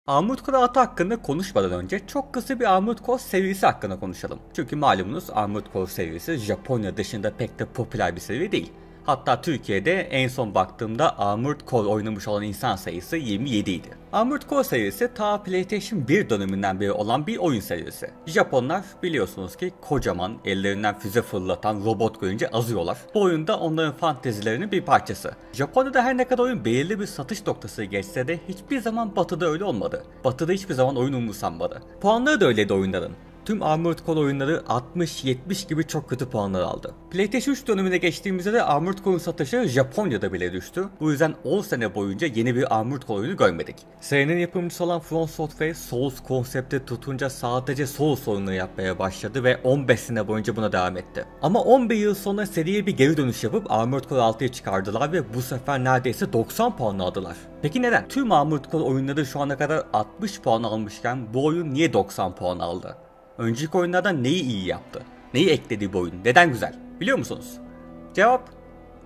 Armored Core 6 hakkında konuşmadan önce çok kısa bir Armored Core serisi hakkında konuşalım. Çünkü malumunuz Armored Core serisi Japonya dışında pek de popüler bir seri değil. Hatta Türkiye'de en son baktığımda Armored Core oynamış olan insan sayısı 27 idi. Armored Core serisi ta PlayStation 1 döneminden beri olan bir oyun serisi. Japonlar biliyorsunuz ki kocaman, ellerinden füze fırlatan robot görünce azıyorlar. Bu oyunda onların fantezilerinin bir parçası. Japonya'da her ne kadar oyun belirli bir satış noktası geçse de hiçbir zaman Batı'da öyle olmadı. Batı'da hiçbir zaman oyun umursanmadı. Puanları da öyleydi oyunların. Tüm Armored Core oyunları 60-70 gibi çok kötü puanlar aldı. PlayStation 3 dönemine geçtiğimizde de Armored Core'un satışı Japonya'da bile düştü. Bu yüzden 10 sene boyunca yeni bir Armored Core oyunu görmedik. Serinin yapımcısı olan From Software, Souls konsepti tutunca sadece Souls oyunları yapmaya başladı ve 15 sene boyunca buna devam etti. Ama 11 yıl sonra seriye bir geri dönüş yapıp Armored Core 6'yı çıkardılar ve bu sefer neredeyse 90 puan aldılar. Peki neden? Tüm Armored Core oyunları şu ana kadar 60 puan almışken bu oyun niye 90 puan aldı? Önceki oyunlardan neyi iyi yaptı? Neyi ekledi bu oyun? Neden güzel? Biliyor musunuz? Cevap: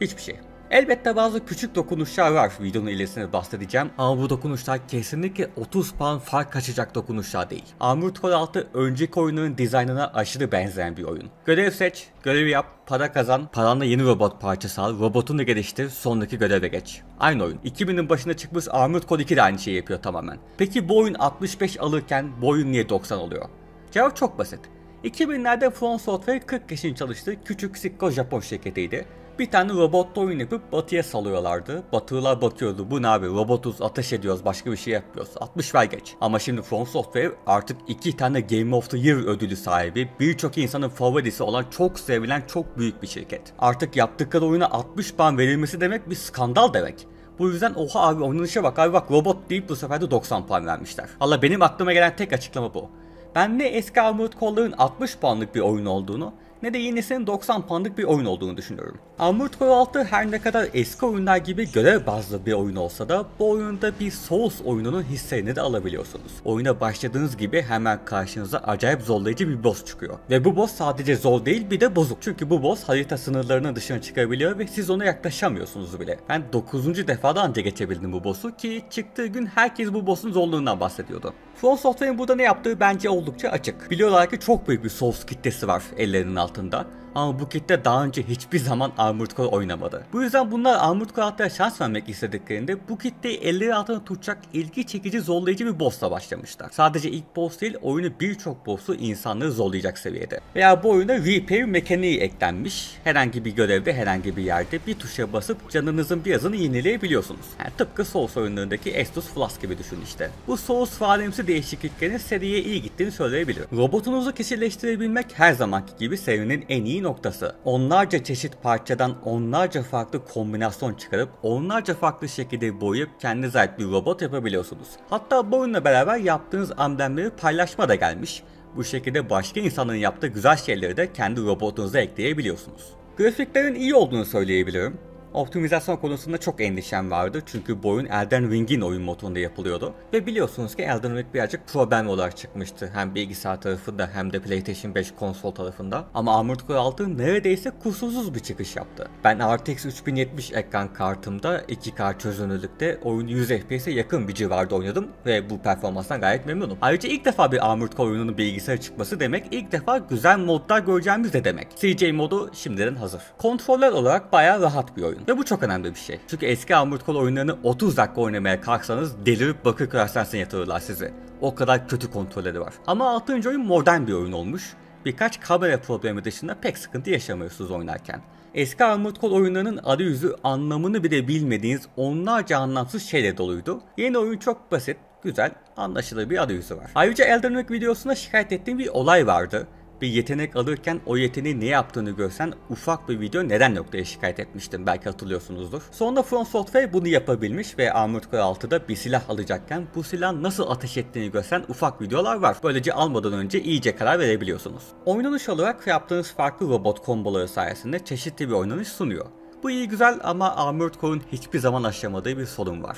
hiçbir şey. Elbette bazı küçük dokunuşlar var, videonun ilerisine bahsedeceğim ama bu dokunuşlar kesinlikle 30 puan fark açacak dokunuşlar değil. Armored Core 6 önceki oyunların dizaynına aşırı benzeyen bir oyun. Görev seç, görevi yap, para kazan, paranla yeni robot parçası al, robotunu geliştir, sonraki göreve geç. Aynı oyun. 2000'in başına çıkmış Armored Core 2 de aynı şeyi yapıyor tamamen. Peki bu oyun 65 alırken bu oyun niye 90 oluyor? Cevap çok basit. 2000'lerde From Software 40 kişinin çalıştığı küçük Sikko Japon şirketiydi. Bir tane robotla oyun yapıp Batı'ya salıyorlardı. Batılılar bakıyordu, bu ne abi, robotuz, ateş ediyoruz, başka bir şey yapmıyoruz, 60 ver geç. Ama şimdi From Software artık 2 tane Game of the Year ödülü sahibi, birçok insanın favorisi olan, çok sevilen çok büyük bir şirket. Artık yaptıkları oyuna 60 puan verilmesi demek bir skandal demek. Bu yüzden oha abi oynanışa bak abi, bak robot deyip bu sefer de 90 puan vermişler. Valla benim aklıma gelen tek açıklama bu. Ben ne eski Armored Core'ların 60 puanlık bir oyun olduğunu ne de yenisinin 90 puanlık bir oyun olduğunu düşünüyorum. Armored Core 6 her ne kadar eski oyunlar gibi görev bazlı bir oyun olsa da bu oyunda bir Souls oyununun hislerini de alabiliyorsunuz. Oyuna başladığınız gibi hemen karşınıza acayip zorlayıcı bir boss çıkıyor. Ve bu boss sadece zor değil, bir de bozuk. Çünkü bu boss harita sınırlarının dışına çıkabiliyor ve siz ona yaklaşamıyorsunuz bile. Ben 9. defada anca geçebildim bu boss'u ki çıktığı gün herkes bu boss'un zorluğundan bahsediyordu. From Software'in burada ne yaptığı bence oldukça açık. Biliyorlar ki çok büyük bir Souls kitlesi var ellerinin altında. Ama bu kitle daha önce hiçbir zaman Armored Core oynamadı. Bu yüzden bunlar Armored Core 6'ya şans vermek istediklerinde bu kitleyi elleri altına tutacak ilgi çekici, zorlayıcı bir boss'la başlamışlar. Sadece ilk boss değil, oyunu birçok boss'u insanları zorlayacak seviyede. Veya bu oyuna repair mekaniği eklenmiş. Herhangi bir görevde, herhangi bir yerde bir tuşa basıp canınızın birazını yenileyebiliyorsunuz. Yani tıpkı Souls oyunlarındaki Estus Flask gibi düşün işte. Bu Souls faremsi değişikliklerin seriye iyi gittiğini söyleyebilirim. Robotunuzu kişileştirebilmek her zamanki gibi serinin en iyi noktası. Onlarca çeşit parçadan onlarca farklı kombinasyon çıkarıp onlarca farklı şekilde boyayıp kendinize ait bir robot yapabiliyorsunuz. Hatta bu oyunla beraber yaptığınız amblemleri paylaşma da gelmiş. Bu şekilde başka insanların yaptığı güzel şeyleri de kendi robotunuza ekleyebiliyorsunuz. Grafiklerin iyi olduğunu söyleyebilirim. Optimizasyon konusunda çok endişem vardı çünkü bu oyun Elden Ring'in oyun motorunda yapılıyordu. Ve biliyorsunuz ki Elden Ring birazcık problem olarak çıkmıştı. Hem bilgisayar tarafında hem de PlayStation 5 konsol tarafında. Ama Armored Core 6 neredeyse kusursuz bir çıkış yaptı. Ben RTX 3070 ekran kartımda 2K çözünürlükte oyunu 100 FPS'e yakın bir civarda oynadım ve bu performanstan gayet memnunum. Ayrıca ilk defa bir Armored Core oyununun bilgisayara çıkması demek, ilk defa güzel modlar göreceğimiz de demek. CJ modu şimdiden hazır. Kontroller olarak bayağı rahat bir oyun. Ve bu çok önemli bir şey. Çünkü eski Armored Core oyunlarını 30 dakika oynamaya kalksanız delirip Bakırköy Hastanesi'ne yatırırlar sizi. O kadar kötü kontrolleri var. Ama 6. oyun modern bir oyun olmuş. Birkaç kamera problemi dışında pek sıkıntı yaşamıyorsunuz oynarken. Eski Armored Core oyunlarının arayüzü, anlamını bile bilmediğiniz onlarca anlamsız şeyle doluydu. Yeni oyun çok basit, güzel, anlaşılır bir arayüzü var. Ayrıca Elden Ring videosunda şikayet ettiğim bir olay vardı. Bir yetenek alırken o yeteneği ne yaptığını görsen ufak bir video neden yok diye şikayet etmiştim, belki hatırlıyorsunuzdur. Sonra From Software bunu yapabilmiş ve Armored Core 6'da bir silah alacakken bu silahın nasıl ateş ettiğini görsen ufak videolar var. Böylece almadan önce iyice karar verebiliyorsunuz. Oynanış olarak yaptığınız farklı robot komboları sayesinde çeşitli bir oynanış sunuyor. Bu iyi güzel ama Armored Core'un hiçbir zaman aşamadığı bir sorun var.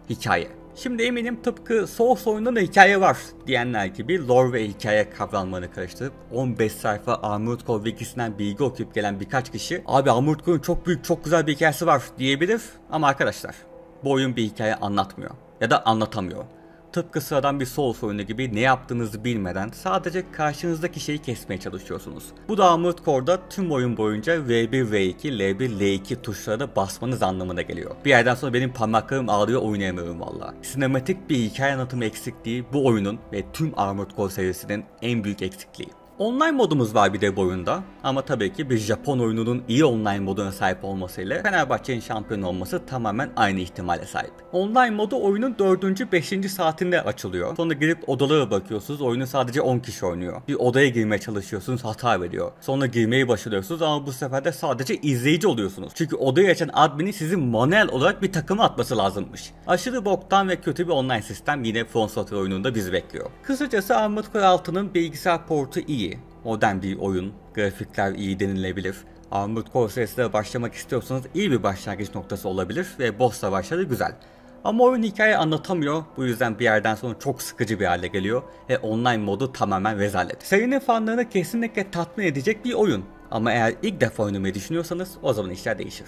Hikaye. Şimdi eminim tıpkı Souls oyununda da hikaye var diyenler gibi lore ve hikaye kavramlarını karıştırıp 15 sayfa Armored Core wikisinden bilgi okuyup gelen birkaç kişi abi Armored Core'un çok büyük, çok güzel bir hikayesi var diyebilir ama arkadaşlar bu oyun bir hikaye anlatmıyor ya da anlatamıyor. tıpkı sıradan bir Souls oyunu gibi ne yaptığınızı bilmeden sadece karşınızdaki şeyi kesmeye çalışıyorsunuz. Bu da Armored Core'da tüm oyun boyunca V1, V2, L1, L2 tuşlarına basmanız anlamına geliyor. Bir yerden sonra benim parmaklarım ağrıyor, oynayamıyorum valla. Sinematik bir hikaye anlatımı eksikliği bu oyunun ve tüm Armored Core serisinin en büyük eksikliği. Online modumuz var bir de bu oyunda ama tabii ki bir Japon oyununun iyi online moduna sahip olmasıyla Fenerbahçe'nin şampiyon olması tamamen aynı ihtimale sahip. Online modu oyunun 4. 5. saatinde açılıyor. Sonra girip odalara bakıyorsunuz, oyunu sadece 10 kişi oynuyor. Bir odaya girmeye çalışıyorsunuz, hata veriyor. Sonra girmeyi başarıyorsunuz ama bu sefer de sadece izleyici oluyorsunuz. Çünkü odayı açan adminin sizi manuel olarak bir takıma atması lazımmış. Aşırı boktan ve kötü bir online sistem yine From Software oyununda bizi bekliyor. Kısacası Armored Core 6'nın bilgisayar portu iyi. Modern bir oyun, grafikler iyi denilebilir. Armored Core serisine başlamak istiyorsanız iyi bir başlangıç noktası olabilir ve boss savaşları güzel. Ama oyun hikaye anlatamıyor, bu yüzden bir yerden sonra çok sıkıcı bir hale geliyor ve online modu tamamen rezalet. Serinin fanlarını kesinlikle tatmin edecek bir oyun. Ama eğer ilk defa oynamayı düşünüyorsanız o zaman işler değişir.